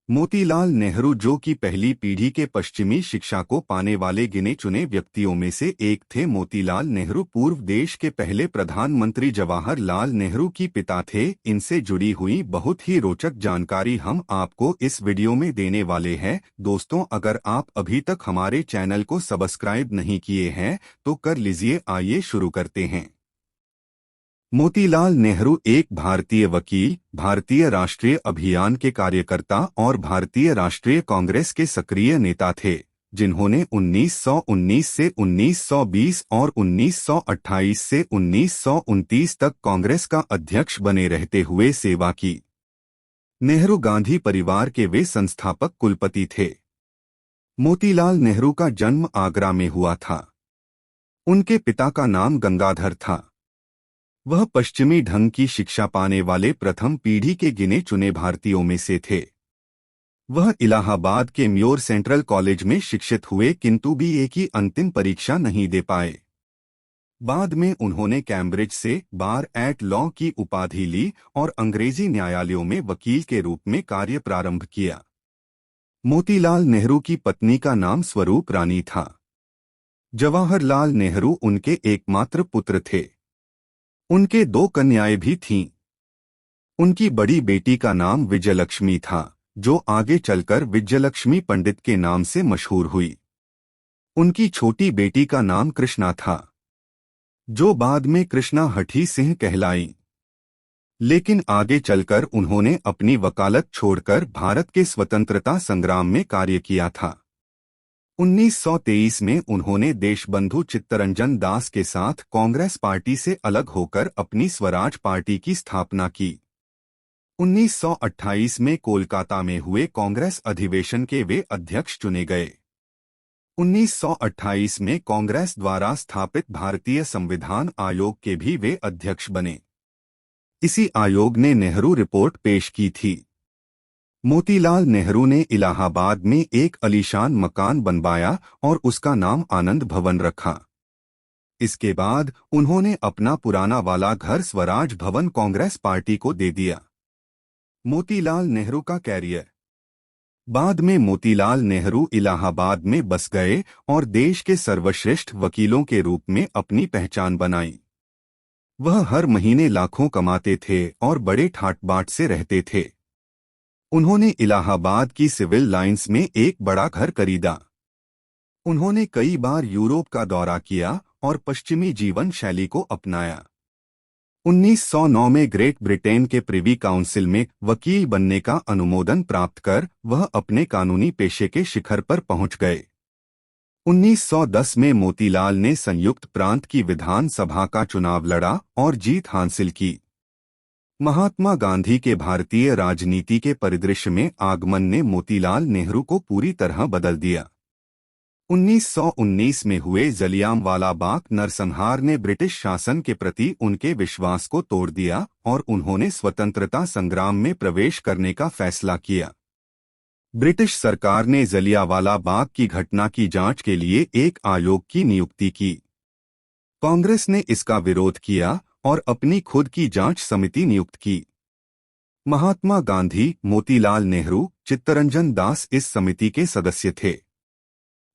मोतीलाल नेहरू, जो कि पहली पीढ़ी के पश्चिमी शिक्षा को पाने वाले गिने चुने व्यक्तियों में से एक थे। मोतीलाल नेहरू पूर्व देश के पहले प्रधानमंत्री जवाहरलाल नेहरू की पिता थे। इनसे जुड़ी हुई बहुत ही रोचक जानकारी हम आपको इस वीडियो में देने वाले हैं। दोस्तों, अगर आप अभी तक हमारे चैनल को सब्सक्राइब नहीं किए हैं तो कर लीजिए। आइए शुरू करते हैं। मोतीलाल नेहरू एक भारतीय वकील, भारतीय राष्ट्रीय अभियान के कार्यकर्ता और भारतीय राष्ट्रीय कांग्रेस के सक्रिय नेता थे, जिन्होंने 1919 से 1920 और 1928 से 1929 तक कांग्रेस का अध्यक्ष बने रहते हुए सेवा की। नेहरू गांधी परिवार के वे संस्थापक कुलपति थे। मोतीलाल नेहरू का जन्म आगरा में हुआ था। उनके पिता का नाम गंगाधर था। वह पश्चिमी ढंग की शिक्षा पाने वाले प्रथम पीढ़ी के गिने चुने भारतीयों में से थे। वह इलाहाबाद के म्योर सेंट्रल कॉलेज में शिक्षित हुए, किंतु बीए की अंतिम परीक्षा नहीं दे पाए। बाद में उन्होंने कैम्ब्रिज से बार एट लॉ की उपाधि ली और अंग्रेजी न्यायालयों में वकील के रूप में कार्य प्रारंभ किया। मोतीलाल नेहरू की पत्नी का नाम स्वरूप रानी था। जवाहरलाल नेहरू उनके एकमात्र पुत्र थे। उनके दो कन्याएं भी थीं। उनकी बड़ी बेटी का नाम विजयलक्ष्मी था, जो आगे चलकर विजयलक्ष्मी पंडित के नाम से मशहूर हुई। उनकी छोटी बेटी का नाम कृष्णा था, जो बाद में कृष्णा हठी सिंह कहलाई। लेकिन आगे चलकर उन्होंने अपनी वकालत छोड़कर भारत के स्वतंत्रता संग्राम में कार्य किया था। 1923 में उन्होंने देशबंधु चित्तरंजन दास के साथ कांग्रेस पार्टी से अलग होकर अपनी स्वराज पार्टी की स्थापना की। 1928 में कोलकाता में हुए कांग्रेस अधिवेशन के वे अध्यक्ष चुने गए। 1928 में कांग्रेस द्वारा स्थापित भारतीय संविधान आयोग के भी वे अध्यक्ष बने। इसी आयोग ने नेहरू रिपोर्ट पेश की थी। मोतीलाल नेहरू ने इलाहाबाद में एक आलीशान मकान बनवाया और उसका नाम आनंद भवन रखा। इसके बाद उन्होंने अपना पुराना वाला घर स्वराज भवन कांग्रेस पार्टी को दे दिया। मोतीलाल नेहरू का कैरियर। बाद में मोतीलाल नेहरू इलाहाबाद में बस गए और देश के सर्वश्रेष्ठ वकीलों के रूप में अपनी पहचान बनाई। वह हर महीने लाखों कमाते थे और बड़े ठाट बाट से रहते थे। उन्होंने इलाहाबाद की सिविल लाइंस में एक बड़ा घर खरीदा। उन्होंने कई बार यूरोप का दौरा किया और पश्चिमी जीवन शैली को अपनाया। 1909 में ग्रेट ब्रिटेन के प्रिवी काउंसिल में वकील बनने का अनुमोदन प्राप्त कर वह अपने कानूनी पेशे के शिखर पर पहुंच गए। 1910 में मोतीलाल ने संयुक्त प्रांत की विधान सभा का चुनाव लड़ा और जीत हासिल की। महात्मा गांधी के भारतीय राजनीति के परिदृश्य में आगमन ने मोतीलाल नेहरू को पूरी तरह बदल दिया। 1919 में हुए जलियांवाला बाग नरसंहार ने ब्रिटिश शासन के प्रति उनके विश्वास को तोड़ दिया और उन्होंने स्वतंत्रता संग्राम में प्रवेश करने का फैसला किया। ब्रिटिश सरकार ने जलियांवाला बाग की घटना की जांच के लिए एक आयोग की नियुक्ति की। कांग्रेस ने इसका विरोध किया और अपनी खुद की जांच समिति नियुक्त की। महात्मा गांधी, मोतीलाल नेहरू, चित्तरंजन दास इस समिति के सदस्य थे।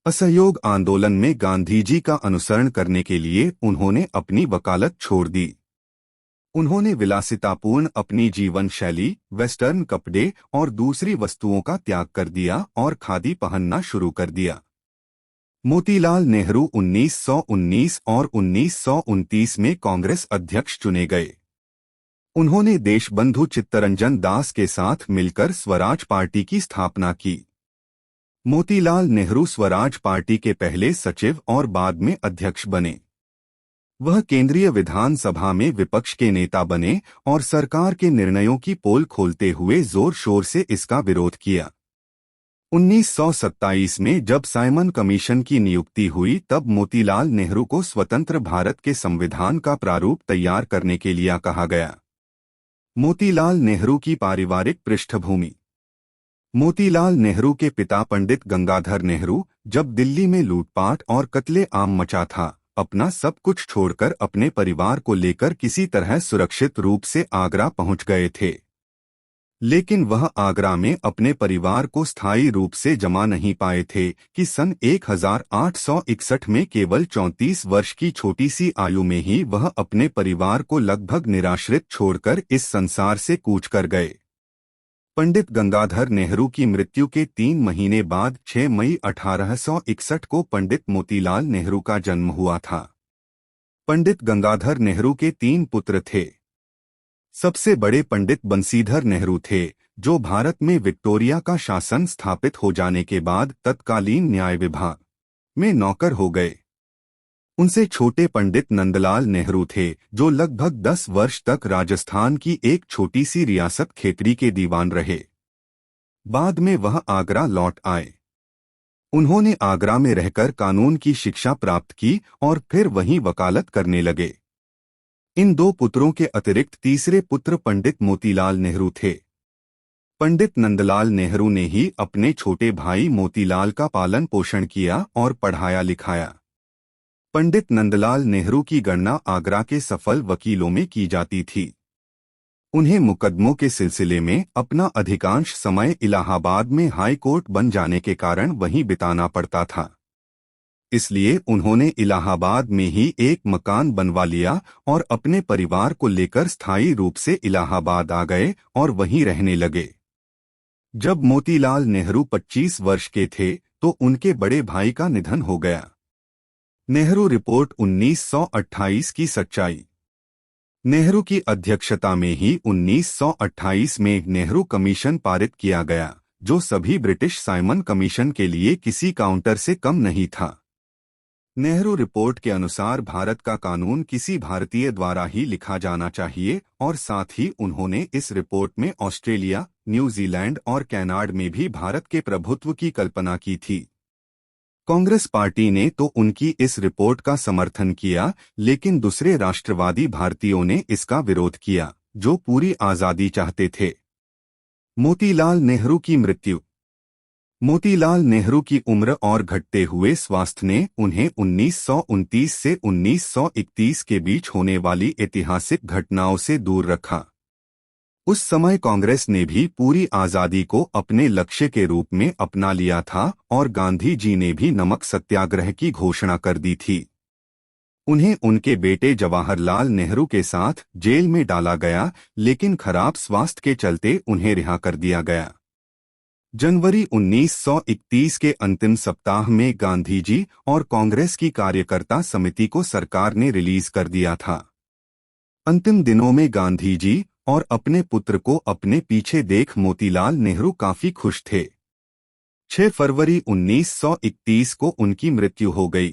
असहयोग आंदोलन में गांधी जी का अनुसरण करने के लिए उन्होंने अपनी वकालत छोड़ दी। उन्होंने विलासितापूर्ण अपनी जीवन शैली, वेस्टर्न कपड़े और दूसरी वस्तुओं का त्याग कर दिया और खादी पहनना शुरू कर दिया। मोतीलाल नेहरू 1919 और 1929 में कांग्रेस अध्यक्ष चुने गए। उन्होंने देशबंधु चित्तरंजन दास के साथ मिलकर स्वराज पार्टी की स्थापना की। मोतीलाल नेहरू स्वराज पार्टी के पहले सचिव और बाद में अध्यक्ष बने। वह केंद्रीय विधानसभा में विपक्ष के नेता बने और सरकार के निर्णयों की पोल खोलते हुए जोर शोर से इसका विरोध किया। 1927 में जब साइमन कमीशन की नियुक्ति हुई तब मोतीलाल नेहरू को स्वतंत्र भारत के संविधान का प्रारूप तैयार करने के लिए कहा गया। मोतीलाल नेहरू की पारिवारिक पृष्ठभूमि। मोतीलाल नेहरू के पिता पंडित गंगाधर नेहरू जब दिल्ली में लूटपाट और कत्ले-आम मचा था, अपना सब कुछ छोड़कर अपने परिवार को लेकर किसी तरह सुरक्षित रूप से आगरा पहुंच गए थे। लेकिन वह आगरा में अपने परिवार को स्थायी रूप से जमा नहीं पाए थे कि सन 1861 में केवल 34 वर्ष की छोटी सी आयु में ही वह अपने परिवार को लगभग निराश्रित छोड़कर इस संसार से कूच कर गए। पंडित गंगाधर नेहरू की मृत्यु के 3 महीने बाद 6 मई 1861 को पंडित मोतीलाल नेहरू का जन्म हुआ था। पंडित गंगाधर नेहरू के 3 पुत्र थे। सबसे बड़े पंडित बंसीधर नेहरू थे, जो भारत में विक्टोरिया का शासन स्थापित हो जाने के बाद तत्कालीन न्याय विभाग में नौकर हो गए। उनसे छोटे पंडित नंदलाल नेहरू थे, जो लगभग 10 वर्ष तक राजस्थान की एक छोटी सी रियासत खेतड़ी के दीवान रहे। बाद में वह आगरा लौट आए। उन्होंने आगरा में रहकर कानून की शिक्षा प्राप्त की और फिर वहीं वकालत करने लगे। इन 2 पुत्रों के अतिरिक्त तीसरे पुत्र पंडित मोतीलाल नेहरू थे। पंडित नंदलाल नेहरू ने ही अपने छोटे भाई मोतीलाल का पालन पोषण किया और पढ़ाया लिखाया। पंडित नंदलाल नेहरू की गणना आगरा के सफल वकीलों में की जाती थी। उन्हें मुकदमों के सिलसिले में अपना अधिकांश समय इलाहाबाद में हाई कोर्ट बन जाने के कारण वहीं बिताना पड़ता था। इसलिए उन्होंने इलाहाबाद में ही एक मकान बनवा लिया और अपने परिवार को लेकर स्थायी रूप से इलाहाबाद आ गए और वहीं रहने लगे। जब मोतीलाल नेहरू 25 वर्ष के थे तो उनके बड़े भाई का निधन हो गया। नेहरू रिपोर्ट 1928 की सच्चाई। नेहरू की अध्यक्षता में ही 1928 में नेहरू कमीशन पारित किया गया, जो सभी ब्रिटिश साइमन कमीशन के लिए किसी काउंटर से कम नहीं था। नेहरू रिपोर्ट के अनुसार भारत का कानून किसी भारतीय द्वारा ही लिखा जाना चाहिए और साथ ही उन्होंने इस रिपोर्ट में ऑस्ट्रेलिया, न्यूजीलैंड और कनाडा में भी भारत के प्रभुत्व की कल्पना की थी। कांग्रेस पार्टी ने तो उनकी इस रिपोर्ट का समर्थन किया, लेकिन दूसरे राष्ट्रवादी भारतीयों ने इसका विरोध किया, जो पूरी आज़ादी चाहते थे। मोतीलाल नेहरू की मृत्यु। मोतीलाल नेहरू की उम्र और घटते हुए स्वास्थ्य ने उन्हें 1929 से 1931 के बीच होने ऐतिहासिक ऐतिहासिक घटनाओं से दूर रखा। उस समय कांग्रेस ने भी पूरी आज़ादी को अपने लक्ष्य के रूप में अपना लिया था और गांधी जी ने भी नमक सत्याग्रह की घोषणा कर दी थी। उन्हें उनके बेटे जवाहरलाल नेहरू के साथ जेल में डाला गया, लेकिन खराब स्वास्थ्य के चलते उन्हें रिहा कर दिया गया। जनवरी 1931 के अंतिम सप्ताह में गांधी जी और कांग्रेस की कार्यकर्ता समिति को सरकार ने रिलीज कर दिया था। अंतिम दिनों में गांधी जी और अपने पुत्र को अपने पीछे देख मोतीलाल नेहरू काफी खुश थे। 6 फरवरी 1931 को उनकी मृत्यु हो गई।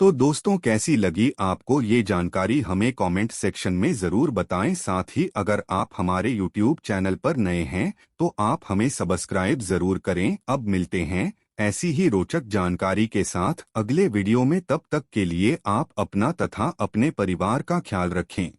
तो दोस्तों, कैसी लगी आपको ये जानकारी हमें कमेंट सेक्शन में ज़रूर बताएं। साथ ही अगर आप हमारे YouTube चैनल पर नए हैं तो आप हमें सब्सक्राइब ज़रूर करें। अब मिलते हैं ऐसी ही रोचक जानकारी के साथ अगले वीडियो में। तब तक के लिए आप अपना तथा अपने परिवार का ख्याल रखें।